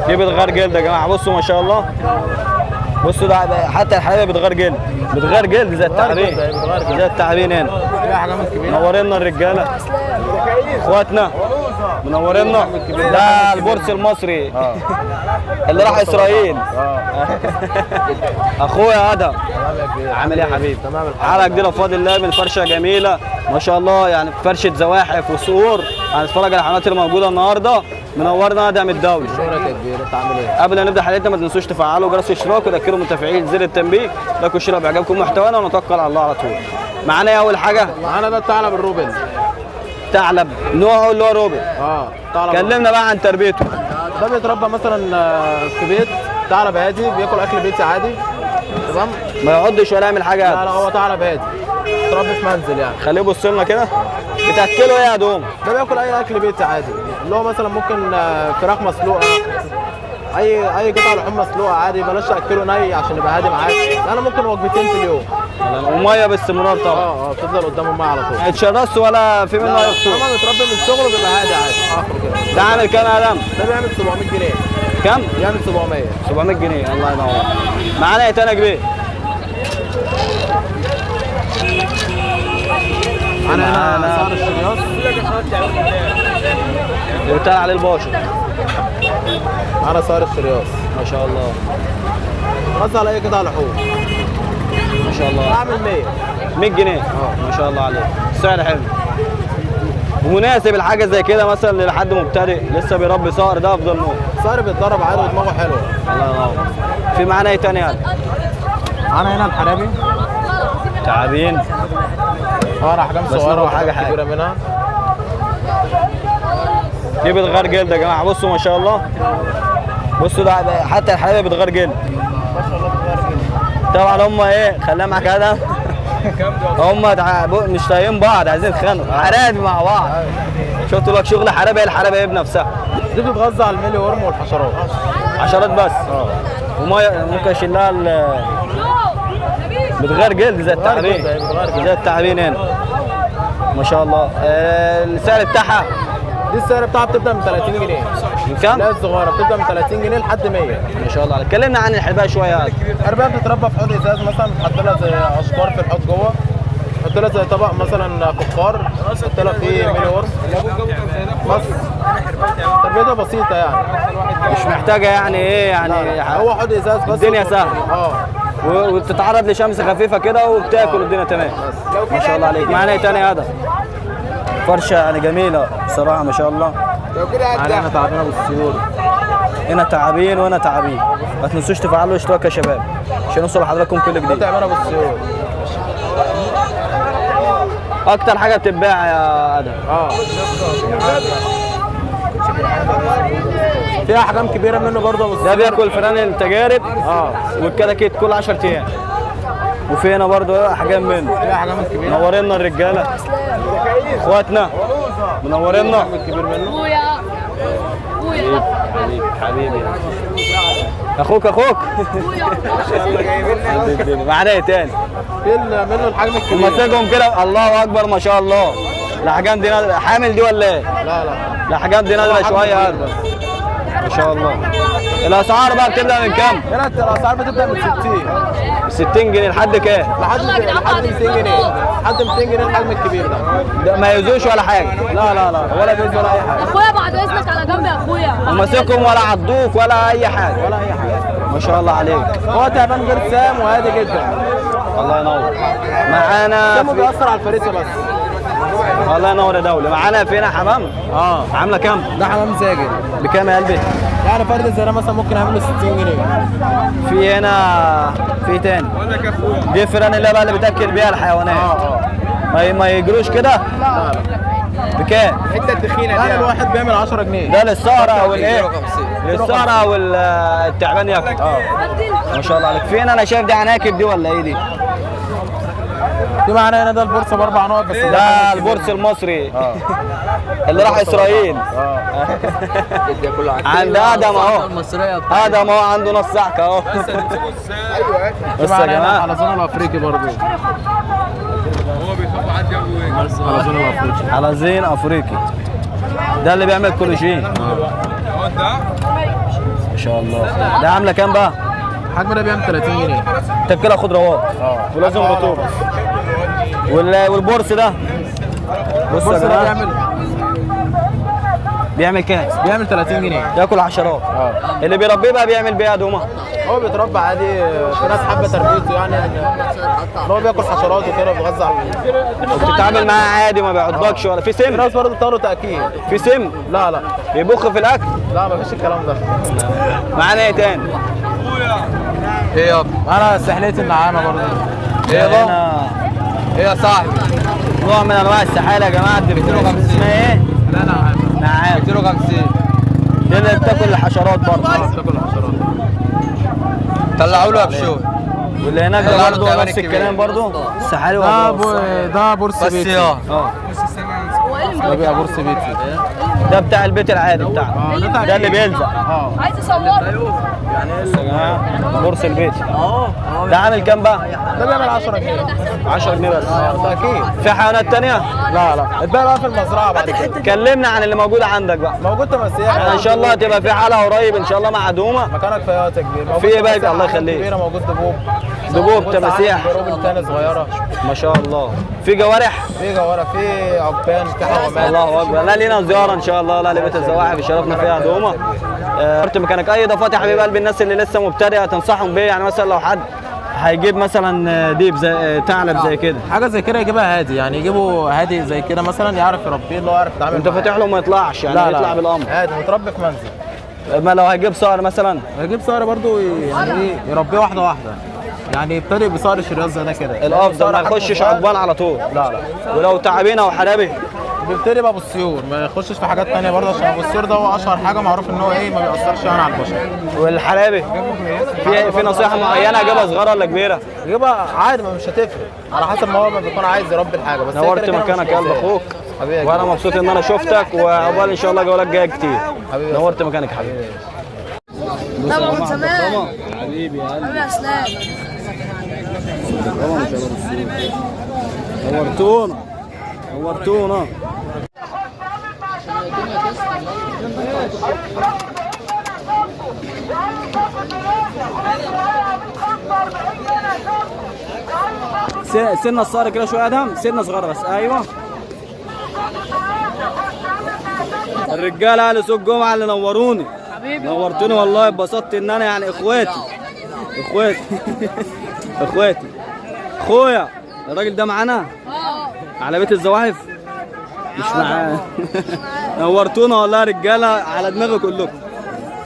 دي بتغير جلد يا جماعه، بصوا ما شاء الله. بصوا ده حتى الحليبه بتغير جلد، بتغير جلد زي التعابين، زي التعابين هنا. منورينا الرجاله اخواتنا، منورينا. ده البورس المصري اللي راح اسرائيل. اخويا ادهم عامل ايه يا حبيبي؟ حلقه جديده بفضل الله من فرشه جميله ما شاء الله، يعني فرشه زواحف وصقور. هنتفرج على الحيوانات اللي موجوده النهارده. منورنا ادهم الدولي. شكرا يا كبير، انت عامل ايه؟ قبل ما نبدا حلقتنا ما تنسوش تفعلوا جرس الاشتراك وتذكروا متابعين زر التنبيه. لايك وشير بيعجبكم محتوانا ونتوكل على الله على طول. معانا ايه اول حاجه؟ معانا ده الثعلب الروبن. ثعلب نوعه اللي هو روبن. ثعلب. كلمنا بقى عن تربيته. ده بيتربى مثلا في بيت، ثعلب هادي بياكل اكل بيتي عادي، تمام؟ ما يعضش ولا يعمل حاجه. لا هو ثعلب هادي بيتربى في منزل يعني. خليه يبص لنا كده. بتاكله ايه يا دوم؟ ده بياكل اي اكل بيتي عادي، اللي هو مثلا ممكن فراخ مسلوقه، اي قطع لحوم مسلوقه عادي، بلاش تاكله ني عشان يبقى هادي معاك. انا ممكن وجبتين في اليوم. وميه باستمرار طبعا. بتفضل قدامه الميه على طول. اتشرست ولا في منه اي خطوره؟ طبعا متربي من صغره بيبقى هادي عادي. كده. ده عامل كام يا ادم؟ ده بيعمل 700 جنيه. كام؟ بيعمل 700. 700 جنيه. الله ينور. معانا ايه تاني يا كبير؟ معانا صقر الشرياص اللي بتاع عليه الباشا. معانا صقر الشرياص ما شاء الله. رز على اي قطع لحوم. ما شاء الله. اعمل 100 جنيه. ما شاء الله عليك. السعر حلو ومناسب. الحاجه زي كده مثلا لحد مبتدئ لسه بيربي صقر، ده افضل نوع. صقر بيتدرب عادي ودماغه حلوه. الله ينور. في معانا ايه تاني يعني؟ معانا هنا الحرابي. تعابين. احجام صغيره وحاجه كبيره منها. دي بتغير جلد يا جماعه، بصوا ما شاء الله. بصوا ده حتى الحليبه بتغير جلد. طبعا هم ايه، خليها معاك ادهم. هم مش طايقين بعض، عايزين يتخانقوا حرابي مع بعض. شفتوا لك شغل حرابي، الحرابي هي بنفسها. دي بتتغذى على الميلي ورم والحشرات. حشرات بس. وميه ممكن اشيل لها بتغير جلد زي التعابين، زي التعابين هنا ما شاء الله. السعر بتاعها؟ دي السعر بتاعها بتبدا من 30 جنيه. من كام؟ لا الصغيره بتبدا من 30 جنيه لحد 100. ما شاء الله عليك. كلمنا عن الحربايه شويه. الحربايه بتتربى في حوض ازاز مثلا، بتحط لها زي اشجار في الحوض جوه، بتحط لها زي طبق مثلا فخار، بتحط لها فيه ميلي ورم بس. تربيتها بسيطه يعني، مش محتاجه يعني ايه يعني. هو حوض ازاز بس. الدنيا سهله. وتتعرض لشمس خفيفه كده وبتاكل الدنيا تمام. ما شاء الله عليك. معانا ايه تاني يا ادم؟ فرشه يعني جميله بصراحه ما شاء الله. معانا هنا تعابين ابو السيور. هنا تعابين وهنا تعابين. ما تنسوش تفعلوا اشتراك يا شباب عشان يوصل لحضراتكم كل جديد. تعابين ابو السيور. اكتر حاجه بتتباع يا ادم؟ في احجام كبيره منه برضه ابو السيور. ده بياكل فران التجارب والكتاكيت كل 10 ايام. وفي هنا برضه احجام منه. في احجام كبيره. منورينا الرجاله اخواتنا، منورينا. كبير منه. ابويا حبيبي اخوك معانا ايه تاني؟ في منه الحجم الكبير. ومساجهم كده الله اكبر ما شاء الله. الاحجام دي نادره. حامل دي ولا ايه؟ لا الاحجام دي نادره شويه. ما شاء الله. الاسعار بقى بتبدا من كام؟ هنا الاسعار بتبدا من 60 جنيه لحد كام؟ لحد 200 جنيه. لحد 200 جنيه الحجم الكبير ده ما يزوش ولا حاجه. لا ولا بيز ولا اي حاجه. اخويا بعد اذنك على جنب يا اخويا. وماسكهم ولا عضوك ولا اي حاجه؟ ولا اي حاجه. ما شاء الله عليك. هو تعبان غير سام وهادي جدا. الله ينور. معانا سامه بيأثر على الفريسه بس. الله ينور يا دولة. معانا فينا حمام. عامله كام؟ ده حمام زاجل. بكام يا قلبي؟ يعني فرد زي ده مثلا ممكن اعمله 60 جنيه. في هنا في تاني. دي فران اللي بقى اللي بتاكل بيها الحيوانات. ما يجروش كده؟ لا بكام؟ الحته التخينه دي. يعني الواحد بيعمل 10 جنيه. ده للسهره او الايه؟ للسهره او التعبان ياكل. ما شاء الله عليك. فين انا شايف دي عناكب دي ولا ايه دي؟ دي معانا هنا ده البورصه ب4 نقط بس. ده البورس المصري اللي راح اسرائيل. عند ادم اهو. ادم اهو عنده نص ساعه اهو. ايوه بس يا جماعه حلزون الافريقي برضه. هو بيخاف حد جنبه. حلزون الافريقي. حلزين افريقي. ده اللي بيعمل كولاجين. ما شاء الله. ده عامله كام بقى؟ الحجم ده بيعمل 30 جنيه. طب كده خضروات ولازم رطوبه. والبورس ده بص يا البورس ده جماعه بيعمل كام؟ بيعمل 30 جنيه. ياكل حشرات. اللي بيربيه بقى بيعمل بيه دومه. هو بيتربى عادي، في ناس حابه تربيته يعني ان هو بياكل حشرات وكده بيغذى على وبتتعامل معاه عادي ما بيعضكش ولا في في سم؟ ناس برضه بتاخده تاكيد. في سم؟ لا لا بيبخ في الاكل؟ لا مفيش الكلام ده. معانا ايه تاني؟ ايه يابا؟ انا سحليه النعامه برضه. ايه يابا؟ ايه يا صاحبي؟ نوع من انواع السحالة يا جماعه. دي 250. اسمها ايه؟ لا نعامه. نعام 250. دي اللي بتاكل الحشرات برضه. بتاكل الحشرات. طلعوا له يا بشوي. واللي هناك ده برضه نفس الكلام برضه. السحالي ده بورس بيتي. ده بيبقى بورس بيتي. ده بتاع البيت العادي بتاعنا. ده اللي بيلزق. عايز اصور. بص يا جماعه بورس البيت. ده عامل كام بقى؟ ده بيعمل 10 جنيه. 10 جنيه بس. ده اكيد. في حيوانات تانية؟ لا الباقي بقى في المزرعه بعد كده. كلمنا عن اللي موجود عندك بقى. موجود تماسيح. يعني ان شاء الله هتبقى في حلقه قريب ان شاء الله مع دومه. مكانك في وقت كبير. في ايه بقى الله يخليك؟ كبيره موجود دبوب. دبوب تماسيح. دبوب تاني صغيره. ما شاء الله. في جوارح؟ في جوارح، في عبان، في حمامات. الله اكبر. لا لينا زياره ان شاء الله. لا لبيت الزواحف شرفنا فيها دومه. قلت مكانك اي اضافات يا حبيب قلبي الناس اللي لسه مبتدئه تنصحهم بيه؟ يعني مثلا لو حد هيجيب مثلا ديب زي ثعلب زي كده، حاجه زي كده يجيبها هادي، يعني يجيبوا هادي زي كده مثلا يعرف يربيه، اللي هو يعرف يتعامل انت معاه. فاتح له ما يطلعش يعني لا يطلع بالامر هادي متربي في منزل. ما لو هيجيب صقر مثلا يجيب صقر برضه يعني ايه يربيه واحده واحده، يعني يبتدئ بصقر الشرياط زي ده كده. الافضل ما يخشش عضبان على طول. لا ولو تعابين او حرابي بيبتدي بقى بالسيور، ما يخشش في حاجات ثانيه برضه، عشان ابو السيور ده هو اشهر حاجه معروف ان هو ايه ما بيأثرش يعني على البشر. والحرابي في نصيحه معينه اجيبها صغيره ولا كبيره؟ يجيبها عادي ما مش هتفرق على حسب ما هو ما بيكون عايز يربي الحاجه. بس نورت مكانك يا قلب اخوك وانا مبسوط ان انا شفتك، وعقبال ان شاء الله جولات جايه كتير. نورت مكانك يا حبيبي. طبعا من زمان. حبيبي يا قلبي. حبيبي يا اسلام. نورتونا نورتونا. سنة صغيرة كده شوية ادهم، سنة صغيرة بس. ايوه الرجالة اهل سوق جمعة اللي نوروني. حبيبي نورتوني والله، اتبسطت ان انا يعني اخواتي اخواتي اخويا الراجل ده معانا على بيت الزواحف مش معاه. نورتونا والله يا رجاله على دماغي كلكم.